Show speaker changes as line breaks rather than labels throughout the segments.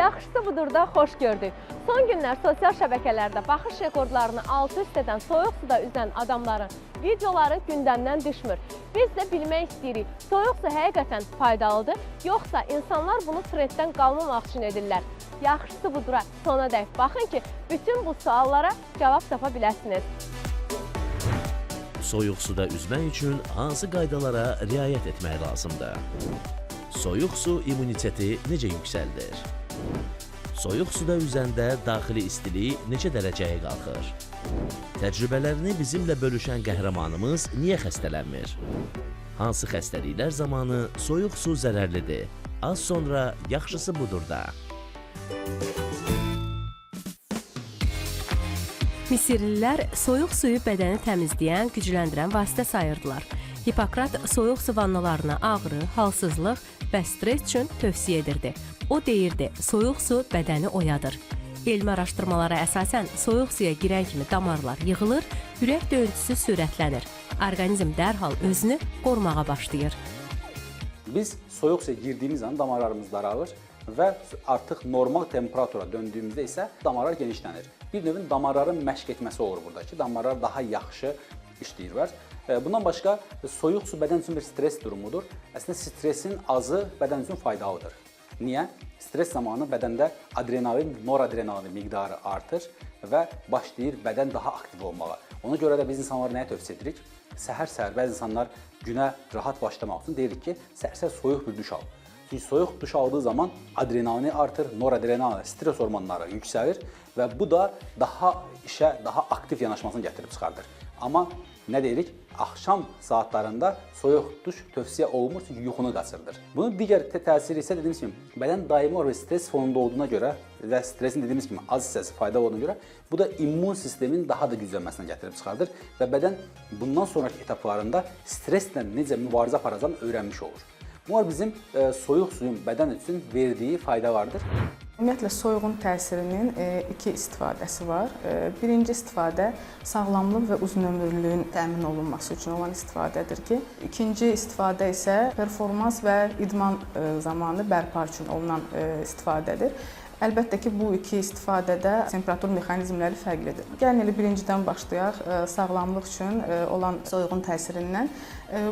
Yaxşısı budur da xoş gördük. Son günlər sosial şəbəkələrdə baxış rekordlarını alt-üst edən soyuq suda üzən adamların videoları gündəmdən düşmür. Biz də bilmək istəyirik, soyuq su həqiqətən faydalıdır, yoxsa insanlar bunu trenddən qalmamaq üçün edirlər. Yaxşısı budura sona dək baxın ki, bütün bu suallara cavab tapa biləsiniz.
Soyuq suda üzmək üçün hansı qaydalara riayət etmək lazımdır? Soyuq su immuniteti necə yüksəldir? Soyuq suda üzəndə daxili istilik neçə dərəcəyə qalxır? Təcrübələrini bizimlə bölüşən qəhrəmanımız niyə xəstələnmir? Hansı xəstəliklər zamanı soyuq su zərərlidir? Az sonra yaxşısı budur da.
Misirlilər soyuq suyu bədəni təmizləyən, gücləndirən vasitə sayırdılar. Hipokrat soyuq su vannalarına ağrı, halsızlıq və stres üçün tövsiyə edirdi. O deyirdi, soyuq su bədəni oyadır. Elmi araşdırmalara əsasən soyuq suya girən kimi damarlar yığılır, ürək döyüntüsü sürətlənir. Orqanizm dərhal özünü qorumağa başlayır.
Biz soyuq suya girdiyimiz an damarlarımız daralır və artıq normal temperatura döndüyümüzdə isə damarlar genişlənir. Bir növün damarların məşq etməsi olur burada ki, damarlar daha yaxşı işləyirlər. Bundan başqa soyuq su bədən üçün bir stres durumudur. Əslində stresin azı bədən üçün faydalıdır. Niyə? Stres zamanı bədəndə adrenalin, noradrenalin miqdarı artır və başlayır bədən daha aktiv olmağa. Ona görə də biz insanlara nəyə tövsiyə edirik? Səhər-səhər bəzi insanlar günə rahat başlamaq üçün deyirik ki, səhər-səhər soyuq bir duş al. Çünki soyuq duş aldığı zaman adrenalini artır, noradrenalin, stres hormonları yüksəlir və bu da daha işə, daha aktiv yanaşmasını gətirib çıxardır. Amma nə deyirik? Axşam saatlarında soyuq duş tövsiyə olunmur çünki yuxunu qaçırdır. Bunun digər təsiri isə dediyimiz kimi, bədən daimi olaraq stres fonunda olduğuna görə və stresin dediyimiz kimi az hissəsi faydalı olduğuna görə bu da immun sistemin daha da güclənməsinə gətirib çıxardır və bədən bundan sonraki etaplarında streslə necə mübarizə aparacağını öyrənmiş olur. Bunlar bizim soyuq suyun bədən üçün verdiyi faydalardır.
Ümumiyyətlə, soyuğun təsirinin iki istifadəsi var. Birinci istifadə sağlamlıq və uzunömürlülüyün təmin olunması üçün olan istifadədir ki, ikinci istifadə isə performans və idman zamanı bərpa üçün olunan istifadədir. Əlbəttə ki, bu iki istifadədə temperatur mexanizmləri fərqlidir. Gəlin elə birincidən başlayaq, sağlamlıq üçün olan soyuğun təsirindən.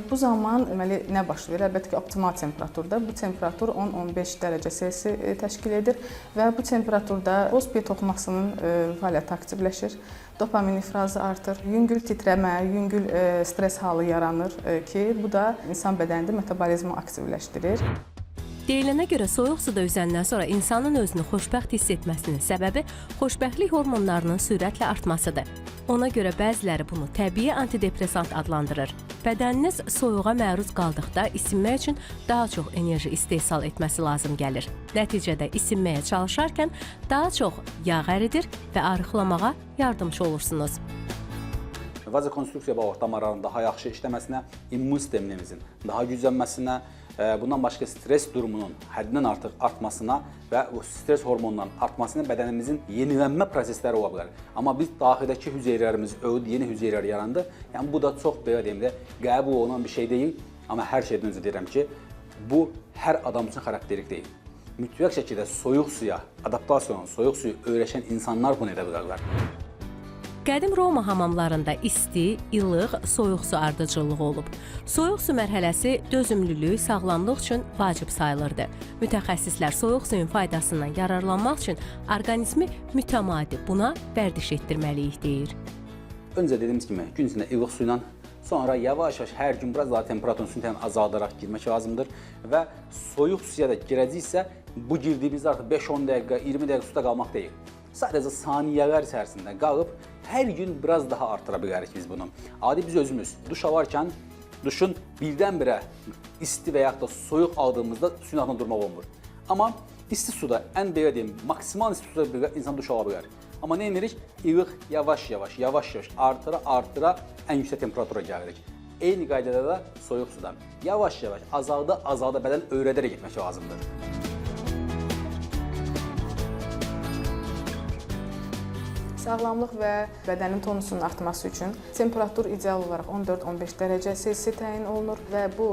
Bu zaman deməli nə baş verir? Əlbəttə ki, optimal temperaturda. Bu temperatur 10-15 dərəcə Selsi təşkil edir və bu temperaturda boz-piy toxumasının fəaliyyəti aktivləşir. Dopamin ifrazı artır, yüngül titrəmə, yüngül stres halı yaranır ki, bu da insan bədənində metabolizmi aktivləşdirir.
Deyilənə görə soyuq suda üzəndən sonra insanın özünü xoşbəxt hiss etməsinin səbəbi xoşbəxtlik hormonlarının sürətlə artmasıdır. Ona görə bəziləri bunu təbii antidepressant adlandırır. Bədəniniz soyuğa məruz qaldıqda isinmək üçün daha çox enerji istehsal etməsi lazım gəlir. Nəticədə isinməyə çalışarkən daha çox yağ əridir və arıqlamağa yardımcı olursunuz.
Vazokonstruksiya bağlı damarların daha yaxşı işləməsinə, immun sistemimizin daha güclənməsinə, bundan başqa stres durumunun həddindən artıq artmasına və o stres hormonlarının artmasına bədənimizin yenilənmə prosesləri ola bilər. Amma biz daxildəki hüceyrələrimiz öldü, yeni hüceyrələr yarandı. Yəni bu da çox belə deyim də qəbul olunan bir şey deyil. Amma hər şeydən öncə deyirəm ki, bu hər adam üçün xarakterik deyil. Mütləq şəkildə soyuq suya adaptasiyanın, soyuq suyu öyrəşən insanlar bunu edə bilərlər.
Qədim Roma hamamlarında isti, ilıq, soyuq su ardıcıllığı olub. Soyuq su mərhələsi dözümlülük, sağlamlıq üçün vacib sayılırdı. Mütəxəssislər soyuq suyun faydasından yararlanmaq üçün orqanizmi mütəmadi buna vərdiş etdirməliyik deyir.
Öncə dediyimiz kimi gün içində ilıq su ilə, sonra yavaş-yavaş hər gün biraz daha temperaturun sünətini azaldaraq girmək lazımdır və soyuq suya da girəcəksə, bu girdiyimizdə artıq 5-10 dəqiqə, 20 dəqiqə suda qalmaq deyil. Sadəcə saniyələr içərisində qalıb hər gün biraz daha artıra bilərik biz bunu. Adi biz özümüz duş alarkən duşun birdən-birə isti və yaxud da soyuq aldığımızda suyun altında durmaq olmur. Amma isti suda, ən belə deyim, maksimal isti suda insan duş ala bilər. Amma nə edirik? İlıq yavaş-yavaş artıra ən yüksək temperatura gəlirik. Eyni qaydada da soyuq sudan yavaş-yavaş azalda bədən öyrədərək getmək lazımdır.
Sağlamlıq və bədənin tonusunun artması üçün temperatur ideal olaraq 14-15 dərəcə Selsi təyin olunur və bu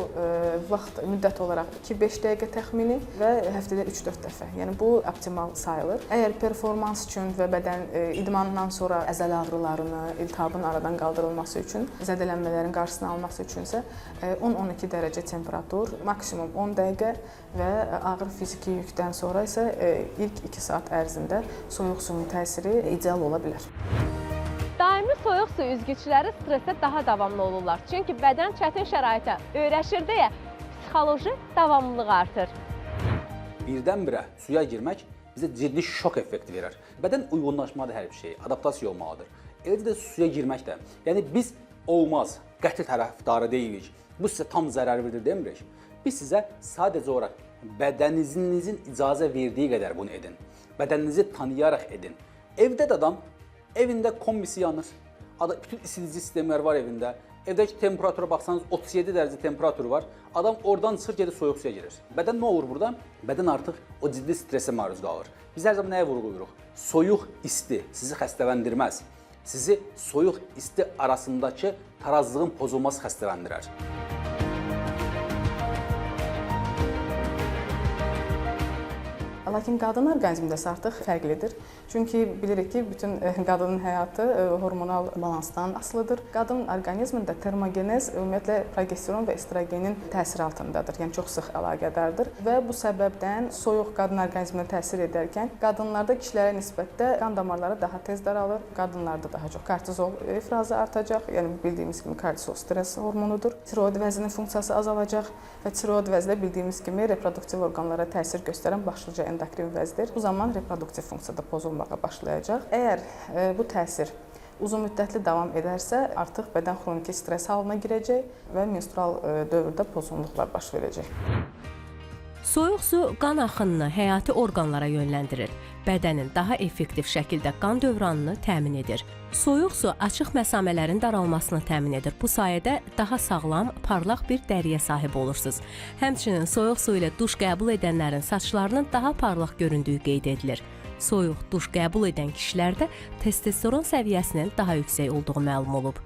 vaxt müddət olaraq 2-5 dəqiqə təxmini və həftədə 3-4 dəfə. Yəni bu optimal sayılır. Əgər performans üçün və bədən idmandan sonra əzələ ağrılarını, iltihabın aradan qaldırılması üçün, zədələnmələrin qarşısını alması üçünsə 10-12 dərəcə temperatur, maksimum 10 dəqiqə və ağır fiziki yükdən sonra isə ilk 2 saat ərzində soyuq suyun təsiri ideal ola bilər.
Daimi soyuq su üzgüçləri stressdə daha davamlı olurlar. Çünki bədən çətin şəraitə öyrəşir deyə psixoloji davamlılıq artır.
Birdən-birə suya girmək bizə ciddi şok effekti verər. Bədən uyğunlaşmalıdır hər bir şeyə, adaptasiya olmalıdır. Eləcə də suya girmək də. Yəni biz olmaz, qəti tərəfdarı deyilik. Bu sizə tam zərər verir demirik. Biz sizə sadəcə olaraq bədəninizin icazə verdiyi qədər bunu edin. Bədəninizi tanıyaraq edin. Evdə də adam evində kombisi yanır. Bütün isitici sistemlər var evində. Evdəki temperatura baxsanız 37 dərəcə temperatur var. Adam oradan çıxır gedir soyuq suya girir. Bədən nə olur burada? Bədən artıq o ciddi stressə məruz qalır. Biz hər zaman nəyə vurğulayırıq? Soyuq isti sizi xəstələndirməz. Sizi soyuq isti arasındakı tarazlığın pozulması xəstələndirər.
Lakin qadın orqanizmində isə artıq fərqlidir. Çünki bilirik ki, bütün qadının həyatı hormonal balansdan asılıdır. Qadın orqanizmində termogenez ümumiyyətlə progesteron və estrogenin təsiri altındadır. Yəni çox sıx əlaqədardır və bu səbəbdən soyuq qadın orqanizminə təsir edərkən qadınlarda kişilərə nisbətdə qan damarları daha tez daralır. Qadınlarda daha çox kortizol ifrazı artacaq. Yəni bildiyimiz kimi kortizol stress hormonudur. Tiroid vəzinin funksiyası azalacaq və tiroid vəzi də bildiyimiz kimi reproduktiv orqanlara təsir göstərən başlıca endokrin vəzdir. Bu zaman reproduktiv funksiyada pozulmağa başlayacaq. Əgər bu təsir uzun müddətli davam edərsə, artıq bədən xroniki stress halına girəcək və menstrual dövrdə pozğunluqlar baş verəcək.
Soyuq su qan axınını həyati orqanlara yönləndirir. Bədənin daha effektiv şəkildə qan dövranını təmin edir. Soyuq su açıq məsamələrin daralmasını təmin edir. Bu sayədə daha sağlam, parlaq bir dəriyə sahib olursunuz. Həmçinin soyuq su ilə duş qəbul edənlərin saçlarının daha parlaq göründüyü qeyd edilir. Soyuq duş qəbul edən kişilərdə testosteron səviyyəsinin daha yüksək olduğu məlum olub.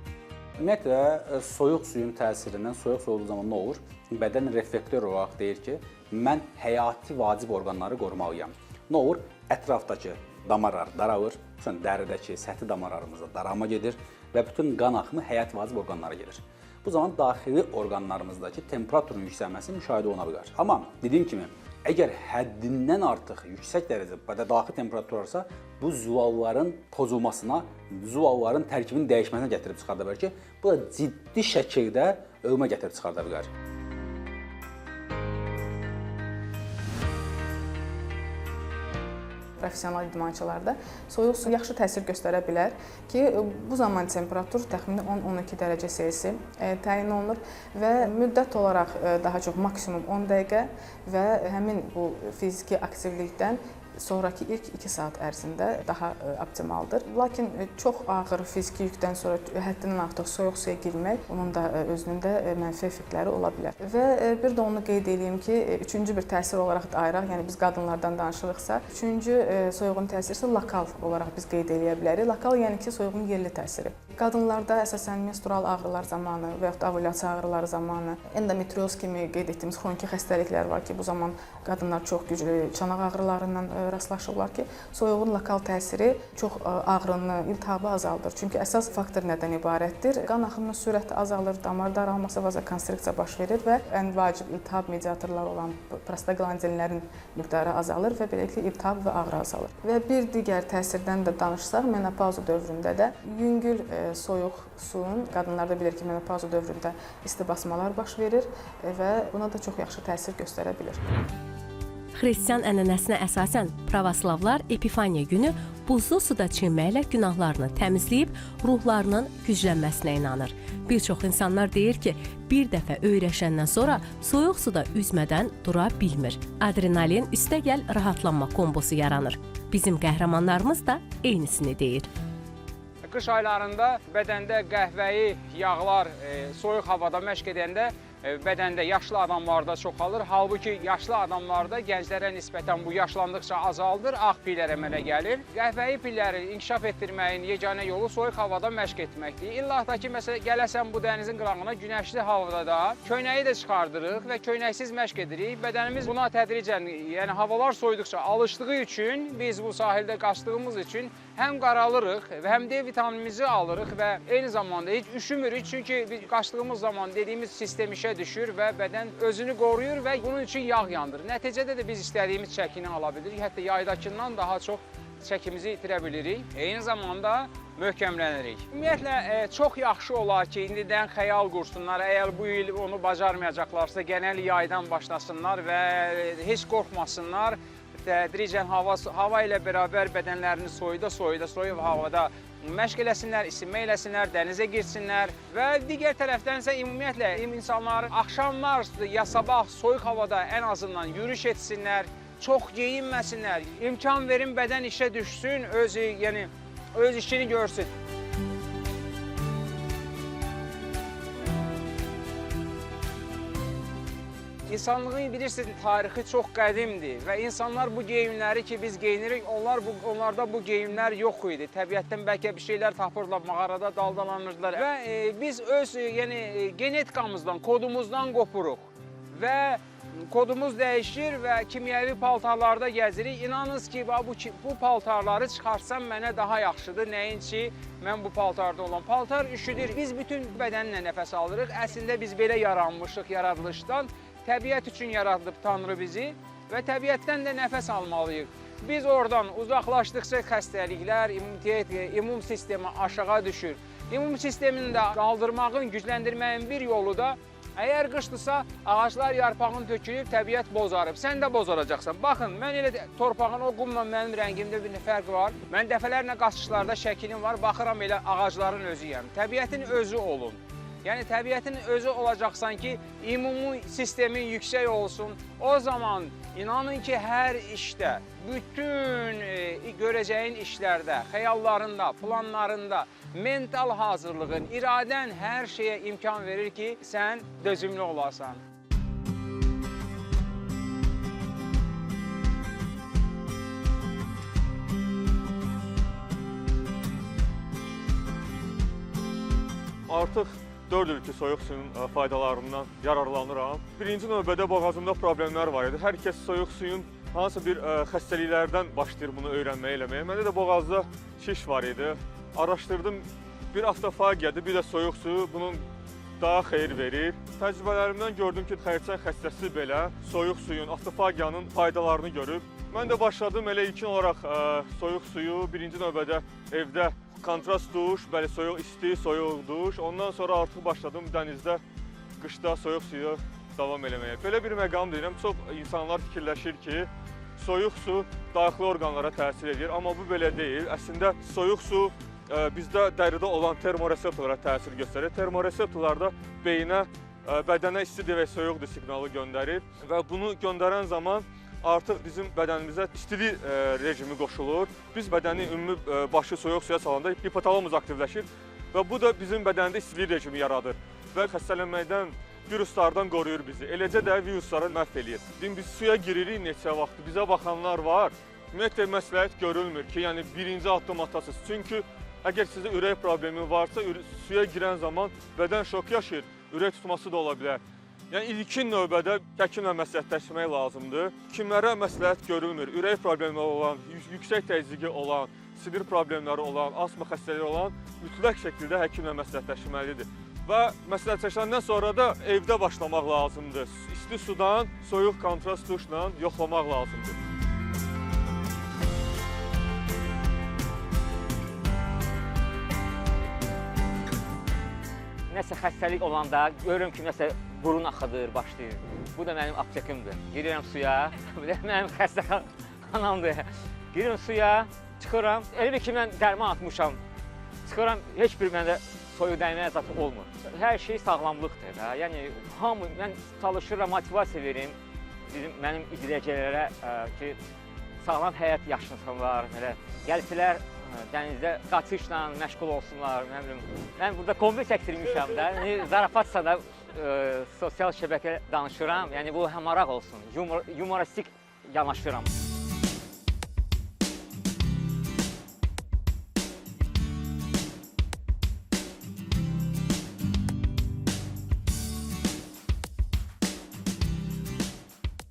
Ümumiyyətlə, soyuq suyun təsirindən soyuq su olduğu zaman nə olur? Bədən reflektor olaraq deyir ki, mən həyati vacib orqanları qorumalıyam. Nə olur? Ətrafdakı damarlar daralır, dəridəki səthi damarlarımızda daralma gedir və bütün qan axımı həyati vacib orqanlara gedir. Bu zaman daxili orqanlarımızdakı temperaturun yüksəlməsi müşahidə oluna bilər. Amma dediyim kimi, əgər həddindən artıq yüksək dərəcədə daxili temperatur varsa, bu zuvalların pozulmasına, zuvalların tərkibinin dəyişməsinə gətirib çıxarda bilər ki, bu da ciddi şəkildə ölümə gətirib çıxarda bilər.
Professional idmançılarda soyuq su yaxşı təsir göstərə bilər ki, bu zaman temperatur təxmini 10-12 dərəcə Selsi təyin olunur və müddət olaraq daha çox maksimum 10 dəqiqə və həmin bu fiziki aktivlikdən sonraki ilk 2 saat ərzində daha optimaldır. Lakin çox ağır fiziki yükdən sonra həddindən artıq soyuq suya girmək, onun da özünün də mənfi effektləri ola bilər. Və bir də onu qeyd edeyim ki, üçüncü bir təsir olaraq da ayıraq, yəni biz qadınlardan danışırıqsa, üçüncü soyuğun təsiri isə lokal olaraq biz qeyd edə bilərik. Lokal yəni ki, soyuğun yerli təsiri. Qadınlarda əsasən menstrual ağrılar zamanı və yaxud da ovulyasiya ağrıları zamanı, endometrioz kimi qeyd etdiyimiz xroniki xəstəliklər var ki, bu zaman qadınlar çox güclü çanaq ağrılarından rastlaşırlar ki, soyuğun lokal təsiri çox ağrını, iltihabı azaldır. Çünki əsas faktor nədən ibarətdir? Qan axımının sürəti azalır, damar daralması, vazokonstriksiya baş verir və ən vacib iltihab mediatorları olan prostaglandinlərin miqdarı azalır və beləliklə iltihab və ağrı azalır. Və bir digər təsirdən də danışsaq, menopauza dövründə də yüngül soyuq suyun, qadınlarda bilir ki, menopauza dövründə isti basmalar baş verir və buna da çox yaxşı təsir göstərə bilir.
Xristian ənənəsinə əsasən pravoslavlar Epifaniya günü buzlu suda çiməklə günahlarını təmizləyib ruhlarının güclənməsinə inanır. Bir çox insanlar deyir ki, bir dəfə öyrəşəndən sonra soyuq suda üzmədən dura bilmir. Adrenalin üstəgəl rahatlanma kombosu yaranır. Bizim qəhrəmanlarımız da eynisini deyir.
Qış aylarında bədəndə qəhvəyi yağlar soyuq havada məşq edəndə bədəndə yaşlı adamlarda çoxalır. Halbuki yaşlı adamlarda gənclərə nisbətən bu yaşlandıqca azaldır, ağ pillər əmələ gəlir. Qəhvəyi pilləri inkişaf etdirməyin yeganə yolu soyuq havada məşq etməkdir. İllah da ki, məsələn, gələsən bu dənizin qırağına günəşli havada da köynəyi də çıxardırıq və köynəksiz məşq edirik. Bədənimiz buna tədricən, yəni havalar soyuduqca alışdığı üçün, biz bu sahildə qaçdığımız üçün həm qaralırıq və həm D vitaminimizi alırıq və eyni zamanda heç üşümürük. Çünki biz qaçdığımız zaman dediyimiz sistem işə düşür və bədən özünü qoruyur və bunun üçün yağ yandır. Nəticədə də biz istədiyimiz çəkini ala bilirik. Hətta yaydakından daha çox çəkimizi itirə bilirik. Eyni zamanda möhkəmlənirik. Ümumiyyətlə, çox yaxşı olar ki, indidən xəyal qursunlar. Əgər bu il onu bacarmayacaqlarsa, genel yaydan başlasınlar və heç qorxmasınlar. Tədricən hava ilə bərabər bədənlərini soyuq havada məşq eləsinlər, isinmə eləsinlər, dənizə girsinlər və digər tərəfdən isə ümumiyyətlə insanlar axşamlar ya sabah soyuq havada ən azından yürüyüş etsinlər, çox geyinməsinlər, imkan verin bədən işə düşsün, öz işini görsün. İnsanlığın bilirsiniz, tarixi çox qədimdir və insanlar bu geyimləri ki biz geyinirik, onlarda bu geyimlər yox idi. Təbiətdən bəlkə bir şeylər tapırlar, mağarada daldalanırdılar və biz öz genetikamızdan, kodumuzdan qopuruq və kodumuz dəyişir və kimyəvi paltarlarda gəzirik. İnanınız ki, bu paltarları çıxarsam mənə daha yaxşıdır, nəinki mən bu paltarda olan. Paltar üşüdür, biz bütün bədənlə nəfəs alırıq. Əslində biz belə yaranmışıq yaradılışdan. Təbiət üçün yaradılıb Tanrı bizi və təbiətdən də nəfəs almalıyıq. Biz oradan uzaqlaşdıqca xəstəliklər, immun sistemi aşağı düşür. İmmun sistemini də qaldırmağın, gücləndirməyin bir yolu da əgər qışdırsa, ağaclar yarpağını tökülüb, təbiət bozarıb. Sən də bozaracaqsan. Baxın, mən elə torpağın o qumla mənim rəngimdə bir fərq var. Mən dəfələrlə qaçışlarda şəkilim var, baxıram elə ağacların özüyəm. Təbiətin özü olun. Yəni, təbiətin özü olacaqsan ki, immun sistemin yüksək olsun. O zaman inanın ki, hər işdə, bütün görəcəyin işlərdə, xəyallarında, planlarında, mental hazırlığın, iradən hər şeyə imkan verir ki, sən dözümlü olasan.
Artıq 4 il ki, soyuq suyun faydalarından yararlanıram. Birinci növbədə boğazımda problemlər var idi. Hər kəs soyuq suyun hansısa bir xəstəliklərdən başlayır bunu öyrənməyə eləməyə. Məndə də boğazda şiş var idi. Araşdırdım, bir avtofagiyadır, bir də soyuq suyu bunun daha xeyir verir. Təcrübələrimdən gördüm ki, xərçəng xəstəsi belə soyuq suyun, avtofagiyanın faydalarını görüb. Mən də başladım elə ilkin olaraq soyuq suyu birinci növbədə evdə kontrast duş, bəli, soyuq isti, soyuq duş. Ondan sonra artıq başladım dənizdə, qışda soyuq suyu davam eləməyə. Belə bir məqam deyirəm, çox insanlar fikirləşir ki, soyuq su daxili orqanlara təsir edir, amma bu belə deyil. Əslində, soyuq su bizdə dəridə olan termoreseptorlara təsir göstərir. Termoreseptorlar da beyinə, bədənə istidir və soyuqdur siqnalı göndərir və bunu göndərən zaman artıq bizim bədənimizə istilik rejimi qoşulur. Biz bədənin ümumi başı soyuq suya salanda hipotalamus aktivləşir və bu da bizim bədəndə istilik rejimi yaradır və xəstələnməkdən, viruslardan qoruyur bizi. Eləcə də virusları məhv eləyir. Biz suya giririk neçə vaxt, bizə baxanlar var. Ümumiyyətlə məsləhət görülmür ki, yəni birinci addım atasınız. Çünki əgər sizdə ürək problemi varsa, suya girən zaman bədən şok yaşayır, ürək tutması da ola bilər. Yəni, ilkin növbədə həkimlə məsləhətləşmək lazımdır. Kimlərə məsləhət görülmür, ürək problemi olan, yüksək təzyiqi olan, sinir problemləri olan, asma xəstələri olan mütləq şəkildə həkimlə məsləhətləşməlidir. Və məsləhətləşəndən sonra da evdə başlamaq lazımdır. İsti sudan soyuq kontrast duşla yoxlamaq lazımdır.
Nəsə xəstəlik olanda görürüm ki, nəsə burun axıdır, başlayır. Bu da mənim aptekimdir. Girirəm suya, bu da mənim xəstəxanamdır. Girirəm suya, çıxıram. Elə bir ki, mən dərman atmışam. Çıxıram, heç bir məndə soyuq dəyməyə zat olmur. Hər şey sağlamlıqdır. Yəni, hamı, mən çalışıram, motivasiya verim mənim izləyicilərə ki, sağlam həyat yaşasınlar, gəlsələr dənizdə qaçışla məşğul olsunlar. Mən burada kombi çəkdirmişəm də, zarafatsa da sosial şəbəkə danışıram. Yəni bu həm maraq olsun, yumoristik yanaşıram.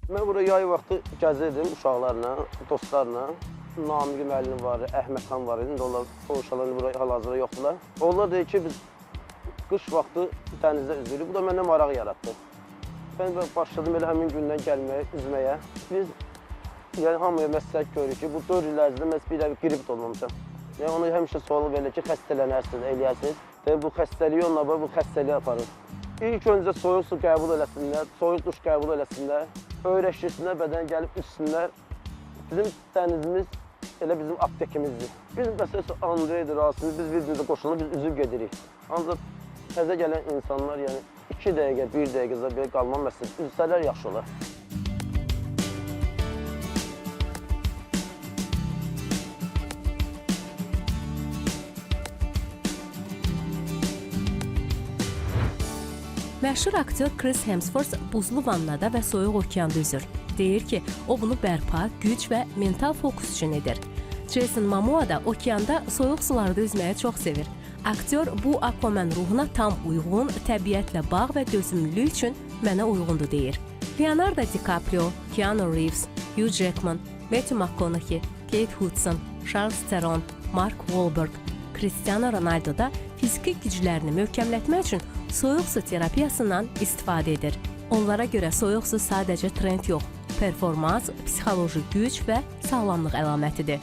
Mən bura yay vaxtı gəzirdim uşaqlarla, dostlarla. Namiq müəllim var, Əhmədxan var idi. Onlar o uşaqlar bura hal-hazırda yoxdular. Onlar deyir ki, biz qış vaxtı dənizdə üzürük. Bu da məndə maraq yaratdı. Mən başladım elə həmin gündən gəlməyə, üzməyə. Biz yəni hamıya məsləhət görürük ki, bu 4 il ərzində mən bir dəfə qrip olmamışam. Yəni ona həmişə sual verilir ki, xəstələnərsiniz, eləyərsiniz. Bu xəstəliyi onunla bu xəstəliyi aparır. İlk öncə soyuq su qəbul eləsinlər, soyuq duş qəbul eləsinlər, öyrəşdirsinlər, bədənə gəlib içsinlər. Bizim dənizimiz elə bizim aptekimizdir. Biz məsələn Andreydir, Rasim, biz bir-birimizə qoşulub, biz üzüb gedirik. Ancaq təzə gələn insanlar, yəni 2 dəqiqə, 1 dəqiqə belə qalma məsələn, üzsələr yaxşı olar.
Məşhur aktyor Chris Hemsworth buzlu vannada və soyuq okeanda üzür. Deyir ki, o bunu bərpa, güc və mental fokus üçün edir. Jason Momoa da okeanda soyuq sularda üzməyi çox sevir. Aktyor bu Aquaman ruhuna tam uyğun, təbiətlə bağ və dözümlülük üçün mənə uyğundur deyir. Leonardo DiCaprio, Keanu Reeves, Hugh Jackman, Matthew McConaughey, Kate Hudson, Charlize Theron, Mark Wahlberg, Cristiano Ronaldo da fiziki güclərini möhkəmlətmək üçün soyuq su terapiyasından istifadə edir. Onlara görə soyuq su sadəcə trend yox, performans, psixoloji güc və sağlamlıq əlamətidir.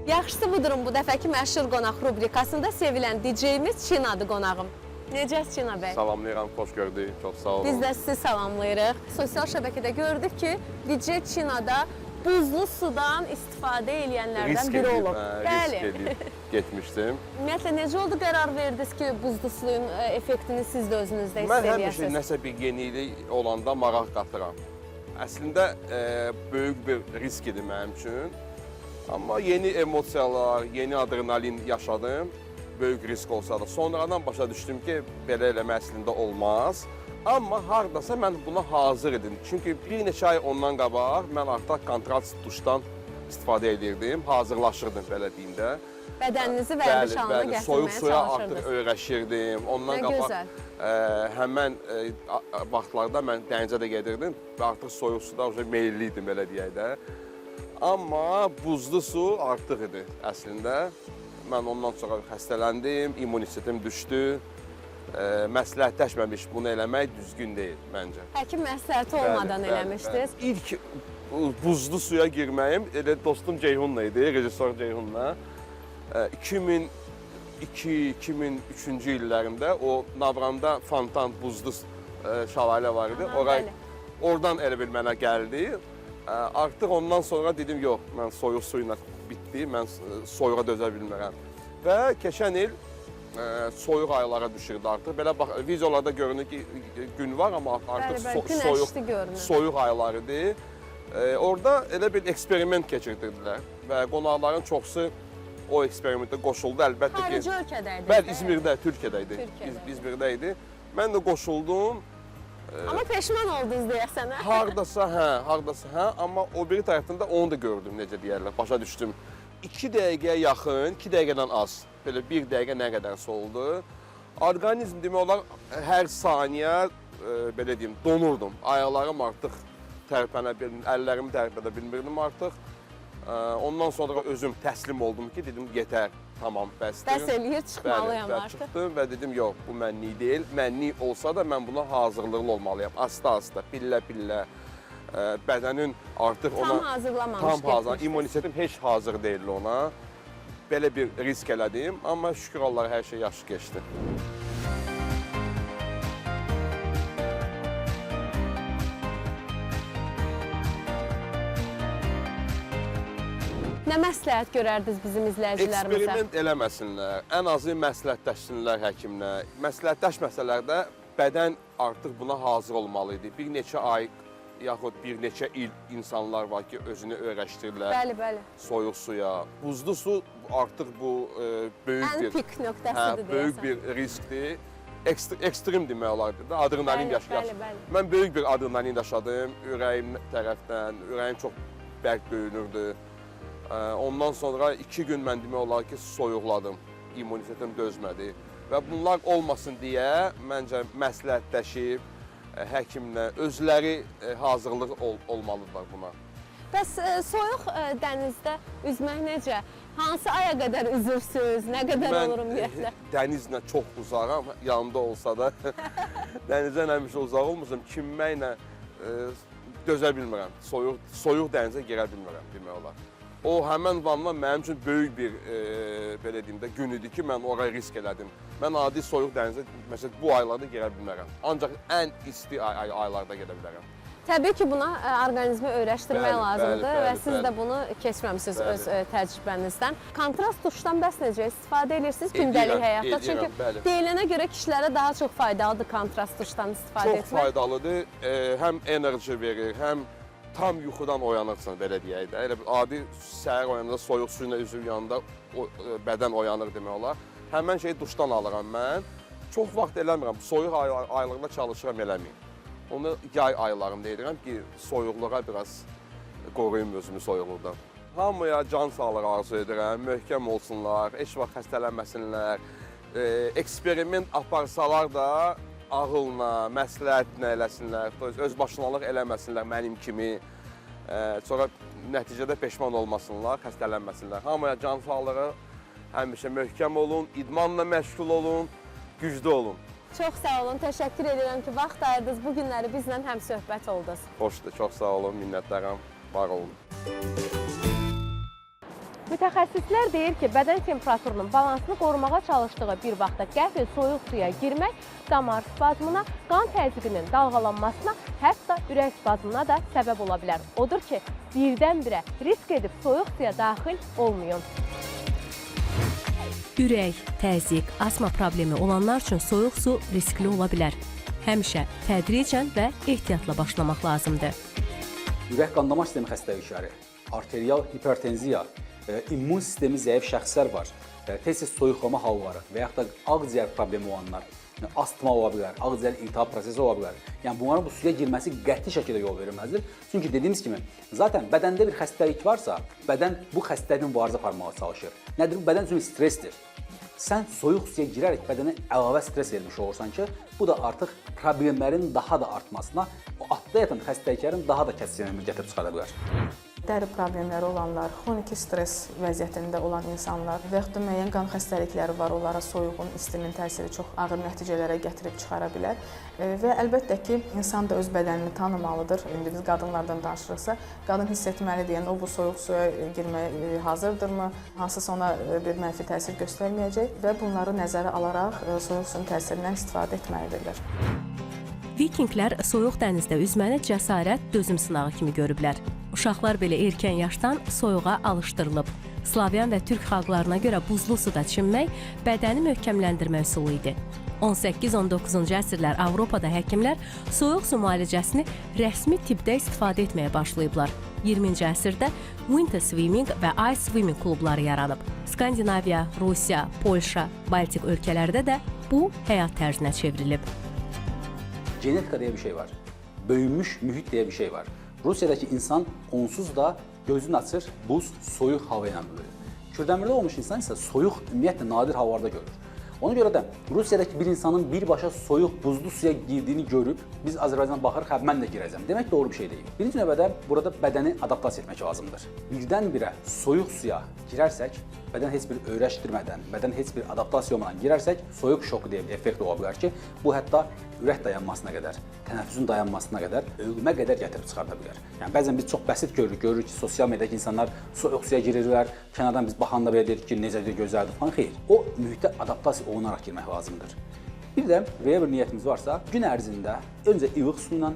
Yaxşısı budurum bu dəfəki məşhur qonaq rubrikasında sevilən DJ-miz Çinadır qonağım. Necəsiz Çina bəy?
Salamlayıram, xoş gördük, çox sağ olun.
Biz də sizi salamlayırıq. Sosial şəbəkədə gördük ki, DJ Çinada buzlu sudan istifadə edənlərdən biri olub.
Risk edib getmişdim.
Ümumiyyətlə, necə oldu qərar verdiniz ki, buzlu suyun effektini siz də özünüzdə hiss
Mən həmişə
edirsiniz?
nəsə bir yenilik olanda maraq qatıram. Əslində, böyük bir risk idi mənim üçün. Amma yeni emosiyalar, yeni adrenalin yaşadım. Böyük risk olsa da. Sonradan başa düşdüm ki, belə eləmək əslində olmaz. Amma hardasa mən buna hazır idim. Çünki bir neçə ay ondan qabaq mən artıq kontrast duşdan istifadə edirdim, hazırlaşırdım belə deyim də.
Bədəninizi vərdiş halına gətirməyə
soyuq suya
çalışırdınız.
artıq öyrəşirdim. Ondan
Nə
qabaq
gözəl.
həmən vaxtlarda mən dənizə də gedirdim və artıq soyuq suda meyilli idim belə deyək də. Amma buzlu su artıq idi əslində. Mən ondan sonra xəstələndim, immunitetim düşdü. Məsləhətləşməmiş bunu eləmək düzgün deyil məncə.
Həkim məsləhəti olmadan eləmişdiniz.
İlk buzlu suya girməyim elə dostum Ceyhunla idi, rejissor Ceyhunla. 2002-2003-cü illərində o Navranda Fontan buzlu şəlalə var idi. Oradan elə bil mənə gəldi. Artıq ondan sonra dedim, yox, mən soyuq suyla bitdi, mən soyuğa dözə bilmirəm. Və keçən il soyuq aylara düşürdü artıq. Belə bax, videolarda görünür ki, gün var, amma artıq soyuq aylarıdır. Orada elə bir eksperiment keçirdirdilər və qonaqların çoxusu o eksperimentə qoşuldu. Əlbəttə ki,
xarici ölkədəydi.
Bəli, İzmirdə, Türkiyədə idi. İzmirdə idi. Mən də qoşuldum.
Amma peşman oldunuz deyəsən, hə?
Hardasa hə, amma o biri tərəfdən də onu da gördüm, necə deyərlər, başa düşdüm. 2 dəqiqəyə yaxın, 2 dəqiqədən az, belə 1 dəqiqə nə qədərsə oldu. Orqanizm demək olar, hər saniyə, belə deyim, donurdum. Ayaqlarım artıq tərpənə bilmirdim, əllərimi tərpənə bilmirdim artıq. Ondan sonra özüm təslim oldum ki, dedim, yetər, tamam, bəsdir.
Bəs eləyir, çıxmalıyam artıq.
Çıxdım və dedim, yox, bu mənlik deyil. Mənlik olsa da mən buna hazırlıqlı olmalıyam. Asta-asta, pillə-pillə. Bədənin artıq ona...
Tam hazırlamamış getmişdiniz.
İmmunitetim heç hazır deyil ona. Belə bir risk elədim, amma şükür Allah'a hər şey yaxşı keçdi.
Nə məsləhət görərdiniz bizim izləyicilərimizə?
Eksperiment eləməsinlər, ən azı məsləhətləşsinlər həkimlə. Məsləhətləşməsələr də bədən artıq buna hazır olmalı idi. Bir neçə ay yaxud bir neçə il insanlar var ki, özünü öyrəşdirirlər
Bəli, bəli.
soyuq suya. Buzlu su artıq bu böyük
Ən
bir
pik nöqtəsidir
böyük
deyəsən.
bir riskdir. Ekstrem demək olardı da, adrenalin
Bəli, bəli, bəli.
Mən böyük bir adrenalin yaşadım, ürəyim tərəfdən, ürəyim çox bərk döyünürdü. Ondan sonra 2 gün mən demək olar ki, soyuqladım, immunitetim dözmədi. Və bunlar olmasın deyə məncə məsləhətləşib, həkimlə özləri hazırlıq olmalıdırlar buna.
Bəs soyuq dənizdə üzmək necə? Hansı aya qədər üzürsünüz? Nə qədər olur ümumiyyətlə?
Dənizlə çox uzağam, yanında olsa da. Dənizdən həmişə uzaq olmursam, çimməklə dözə bilmirəm. Soyuq dənizə girə bilmirəm demək olar. O həmən vanla mənim üçün böyük bir belə deyim də gün idi ki, mən oraya risk elədim. Mən adi soyuq dənizə məsələn bu aylarda girə bilmərəm. Ancaq ən isti aylarda gedə bilərəm.
Təbii ki, buna orqanizmi öyrəşdirmək
Bəli,
lazımdır
bəli,
və
bəli,
siz də
bəli.
bunu keçməmisiniz
Bəli.
öz təcrübənizdən. Kontrast duşdan bəs necə istifadə edirsiniz
Edirəm,
gündəlik həyatda?
edirəm,
Çünki
bəli.
deyilənə görə kişilərə daha çox faydalıdır kontrast duşdan istifadə
Çox
etmək.
faydalıdır. Həm enerji verir, həm tam yuxudan oyanırsan belə deyək də. Elə bir adi səhər oyananda soyuq su ilə üzüb yanında bədən oyanır demək olar. Həmən şeyi duşdan alıram mən. Çox vaxt eləmirəm. Soyuq aylarında çalışıram eləməyim. Onu yay aylarında edirəm ki, soyuqluğa biraz qoruyum özümü soyuqluqdan. Hamıya can sağlığı arzu edirəm, möhkəm olsunlar, heç vaxt xəstələnməsinlər. Eksperiment aparsalar da ağılla, məsləhətlə eləsinlər, öz başınalıq eləməsinlər mənim kimi. Sonra nəticədə peşman olmasınlar, xəstələnməsinlər. Hamıya can sağlığı, həmişə möhkəm olun, idmanla məşğul olun, güclü olun.
Çox sağ olun, təşəkkür edirəm ki, vaxt ayırdınız, bu günləri bizlə həm söhbət oldunuz.
Xoşdur, çox sağ olun, minnətdaram, var olun.
Mütəxəssislər deyir ki, bədən temperaturunun balansını qorumağa çalışdığı bir vaxtda qəfil soyuq suya girmək damar spazmına, qan təzyiqinin dalğalanmasına, hətta ürək spazmına da səbəb ola bilər. Odur ki, birdən-birə risk edib soyuq suya daxil olmayın.
Ürək, təzyiq, asma problemi olanlar üçün soyuq su riskli ola bilər. Həmişə tədricən və ehtiyatla başlamaq lazımdır.
Ürək qan-damar sistemi xəstəlikləri, arterial hipertenziya, immun sistemi zəif şəxslər var, tez-tez soyuqlama halları və yaxud da ağciyər problemi olanlar, astma ola bilər, ağciyər iltihab prosesi ola bilər. Yəni bunların bu suya girməsi qəti şəkildə yol verilməlidir. Çünki dediyimiz kimi, zaten bədəndə bir xəstəlik varsa, bədən bu xəstəliklə mübarizə aparmağa çalışır. Nədir? Bu bədən üçün stressdir. Sən soyuq suya girərək bədənə əlavə stres vermiş olursan ki, bu da artıq problemlərin daha da artmasına, o altda yatan xəstəliklərin daha da kəskinləşməsini gətirib çıxara bilər.
Dəri problemləri olanlar, xroniki stres vəziyyətində olan insanlar və yaxud da müəyyən qan xəstəlikləri var, onlara soyuğun, istinin təsiri çox ağır nəticələrə gətirib çıxara bilər. Və əlbəttə ki, insan da öz bədənini tanımalıdır. İndi biz qadınlardan danışırıqsa, qadın hiss etməlidir, yəni o bu soyuq suya girməyə hazırdırmı, hansısa ona bir mənfi təsir göstərməyəcək və bunları nəzərə alaraq soyuq suyun təsirindən istifadə etməlidirlər.
Vikinglər soyuq dənizdə üzməni cəsarət, dözüm sınağı kimi görüblər. Uşaqlar belə erkən yaşdan soyuğa alışdırılıb. Slavyan və türk xalqlarına görə buzlu suda çimmək bədəni möhkəmləndirmə üsulu idi. 18-19-cu əsrlər Avropada həkimlər soyuq su müalicəsini rəsmi tibbdə istifadə etməyə başlayıblar. 20-ci əsrdə winter swimming və ice swimming klubları yaranıb. Skandinaviya, Rusiya, Polşa, Baltik ölkələrdə də bu həyat tərzinə çevrilib.
Genetika deyə bir şey var. Böyümüş mühit deyə bir şey var. Rusiyadakı insan onsuz da gözünü açır, buz, soyuq hava ilə böyür. Kürdəmirdə olmuş insan isə soyuq ümumiyyətlə nadir havalarda görür. Ona görə də Rusiyadakı bir insanın birbaşa soyuq, buzlu suya girdiyini görüb, biz Azərbaycana baxırıq, hə, mən də girəcəm. Demək doğru bir şey deyil. Birinci növbədə burada bədəni adaptasiya etmək lazımdır. Birdən-birə soyuq suya girərsək, bədən heç bir öyrəşdirmədən, bədən heç bir adaptasiya olmadan girərsək, soyuq şoku deyə bir effekt ola bilər ki, bu hətta ürək dayanmasına qədər, tənəffüsün dayanmasına qədər, ölümə qədər gətirib çıxarda bilər. Yəni bəzən biz çox bəsit görürük ki, sosial mediadakı insanlar soyuq suya girirlər, kənardan biz baxanda belə deyirik ki, necə də gözəldir falan. Xeyr, o mühitə adaptasiya olunaraq girmək lazımdır. Bir də belə bir niyyətimiz varsa, gün ərzində öncə ilıq su ilə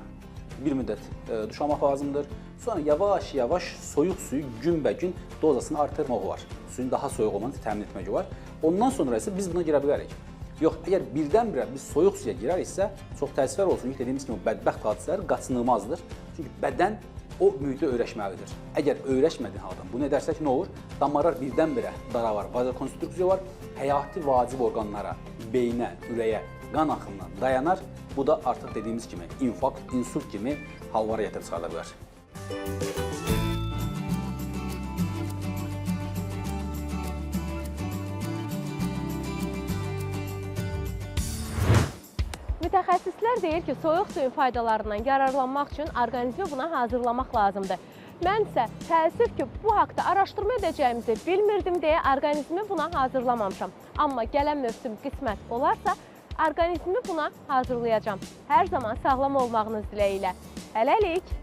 bir müddət duş almaq lazımdır. Sonra yavaş-yavaş soyuq suyu günbəgün dozasını artırmaq var. Suyun daha soyuq olmasını təmin etmək var. Ondan sonra isə biz buna girə bilərik. Yox, əgər birdən-birə biz soyuq suya girəriksə, çox təəssüflər olsun ki, dediyimiz kimi bədbəxt hadisələr qaçınılmazdır. Çünki bədən o mühitə öyrəşməlidir. Əgər öyrəşmədiyi halda bunu edərsək nə olur? Damarlar birdən-birə daralar, vazokonstriksiya var, həyati vacib orqanlara, beyinə, ürəyə, qan axımına dayanar. Bu da artıq dediyimiz kimi infarkt, insult kimi hallara gətirib çıxarda bilər.
Mütəxəssislər deyir ki, soyuq suyun faydalarından yararlanmaq üçün orqanizmi buna hazırlamaq lazımdır. Mən isə təəssüf ki, bu haqda araşdırma edəcəyimizi bilmirdim deyə orqanizmi buna hazırlamamışam. Amma gələn mövsüm qismət olarsa, orqanizmi buna hazırlayacağam. Hər zaman sağlam olmağınız diləyilə. Hələlik!